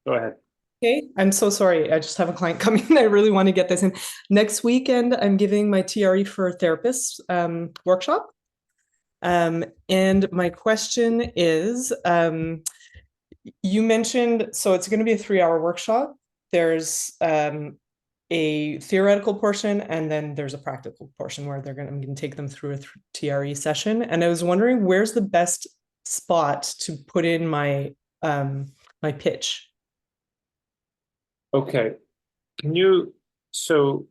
Go ahead. Okay, I'm so sorry. I just have a client coming in. I really want to get this in. Next weekend, I'm giving my TRE for therapists workshop. And my question is, you mentioned, so it's going to be a 3 hour workshop. There's a theoretical portion, and then there's a practical portion where I'm going to take them through a TRE session. And I was wondering, where's the best spot to put in my pitch? Okay. Can you, so can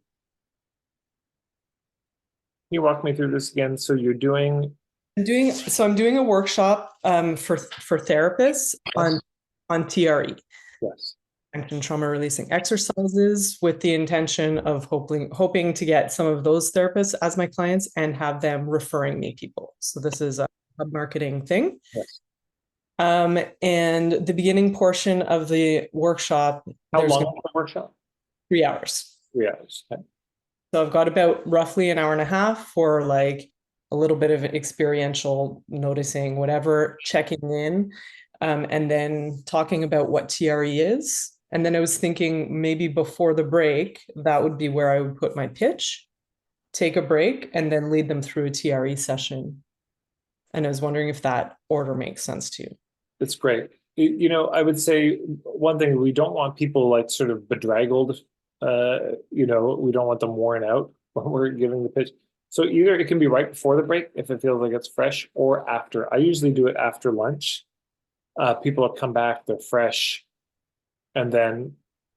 you walk me through this again? So you're doing, I'm doing a workshop for therapists on yes, TRE, yes. and trauma releasing exercises, with the intention of hoping to get some of those therapists as my clients and have them referring me people. So this is a marketing thing. Yes. And the beginning portion of the workshop, How there's long going to is the workshop? be 3 hours. 3 hours. Okay. So I've got about roughly an hour and a half for like a little bit of experiential noticing, whatever, checking in, and then talking about what TRE is. And then I was thinking maybe before the break, that would be where I would put my pitch, take a break, and then lead them through a TRE session. And I was wondering if that order makes sense to you. It's great. I would say one thing, we don't want people like sort of bedraggled. We don't want them worn out when we're giving the pitch. So either it can be right before the break if it feels like it's fresh, or after. I usually do it after lunch. People have come back, they're fresh, and then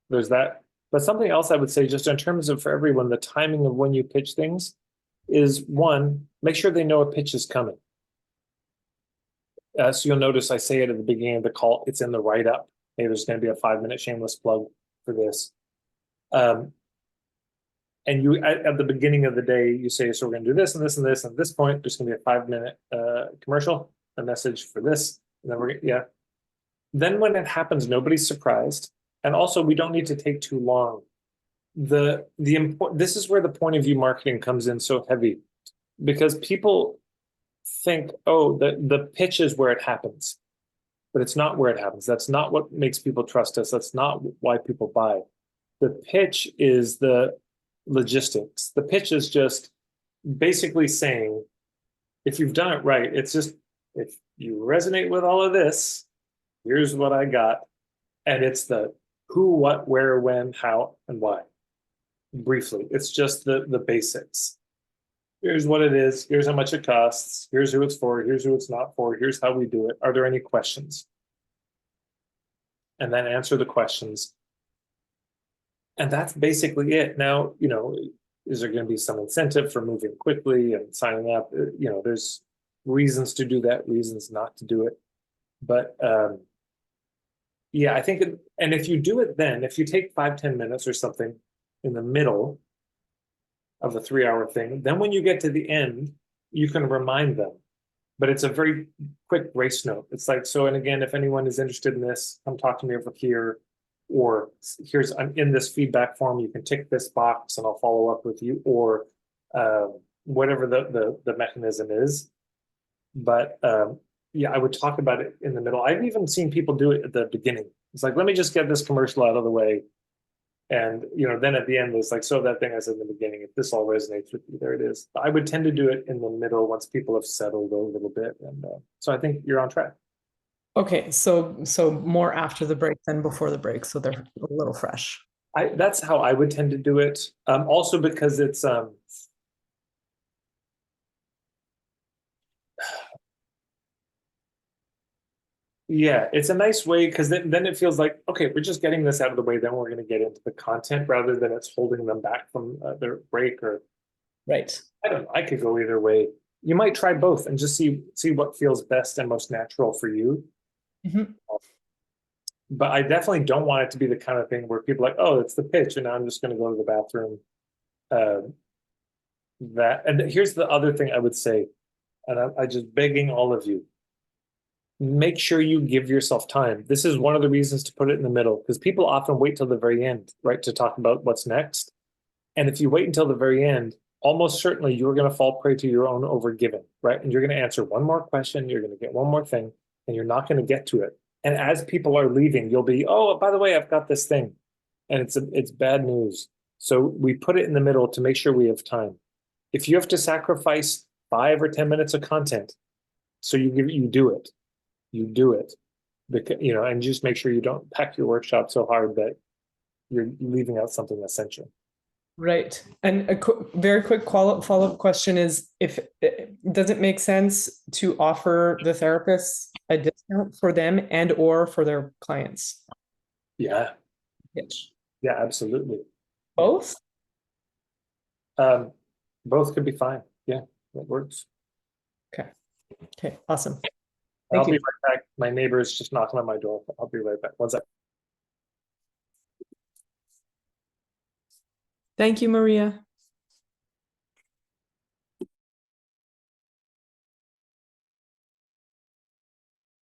there's that. But something else I would say, just in terms of for everyone, the timing of when you pitch things is one, make sure they know a pitch is coming. So you'll notice I say it at the beginning of the call, it's in the write up. Hey, there's going to be a 5 minute shameless plug for this. And you at the beginning of the day, you say, so we're going to do this and this and this. And at this point, there's going to be a 5 minute commercial, a message for this. And then yeah. Then when it happens, nobody's surprised. And also, we don't need to take too long. This is where the point of view marketing comes in so heavy, because people think, oh, the pitch is where it happens, but it's not where it happens. That's not what makes people trust us. That's not why people buy. The pitch is the logistics. The pitch is just basically saying, if you've done it right, it's just, if you resonate with all of this, here's what I got. And it's the who, what, where, when, how, and why. Briefly, it's just the basics. Here's what it is. Here's how much it costs. Here's who it's for. Here's who it's not for. Here's how we do it. Are there any questions? And then answer the questions. And that's basically it. Now, is there going to be some incentive for moving quickly and signing up? There's reasons to do that, reasons not to do it. But yeah, I think, and if you do it then, if you take 5-10 minutes or something in the middle of the 3 hour thing, then when you get to the end, you can remind them. But it's a very quick race note. It's like, so, and again, if anyone is interested in this, come talk to me over here, or I'm in this feedback form, you can tick this box and I'll follow up with you, or whatever the mechanism is. But yeah, I would talk about it in the middle. I've even seen people do it at the beginning. It's like, let me just get this commercial out of the way. And then at the end, it's like, so that thing I said in the beginning, if this all resonates with you, there it is. I would tend to do it in the middle once people have settled a little bit. And so I think you're on track. Okay, so more after the break than before the break, so they're a little fresh. That's how I would tend to do it. Also because it's yeah, it's a nice way, because then it feels like, okay, we're just getting this out of the way, then we're going to get into the content rather than it's holding them back from their break. Or Right. I don't know, I could go either way. You might try both and just see what feels best and most natural for you. Mhm. But I definitely don't want it to be the kind of thing where people are like, oh, it's the pitch, and now I'm just going to go to the bathroom. Uh, and here's the other thing I would say, and I just begging all of you, make sure you give yourself time. This is one of the reasons to put it in the middle, because people often wait till the very end, right, to talk about what's next. And if you wait until the very end, almost certainly you're going to fall prey to your own overgiving, right? And you're going to answer one more question, you're going to get one more thing, and you're not going to get to it. And as people are leaving, you'll be, oh, by the way, I've got this thing. And it's bad news. So we put it in the middle to make sure we have time. If you have to sacrifice 5 or 10 minutes of content, so you do it. You do it. Because, and just make sure you don't pack your workshop so hard that you're leaving out something essential. Right. And a very quick follow-up question is, if does it make sense to offer the therapists a discount for them and or for their clients? Yeah. Yes. Yeah, absolutely. Both? Both could be fine. Yeah, that works. Okay, awesome. I'll Thank be you. right back. My neighbor is just knocking on my door. I'll be right back. One sec. Thank you, Maria.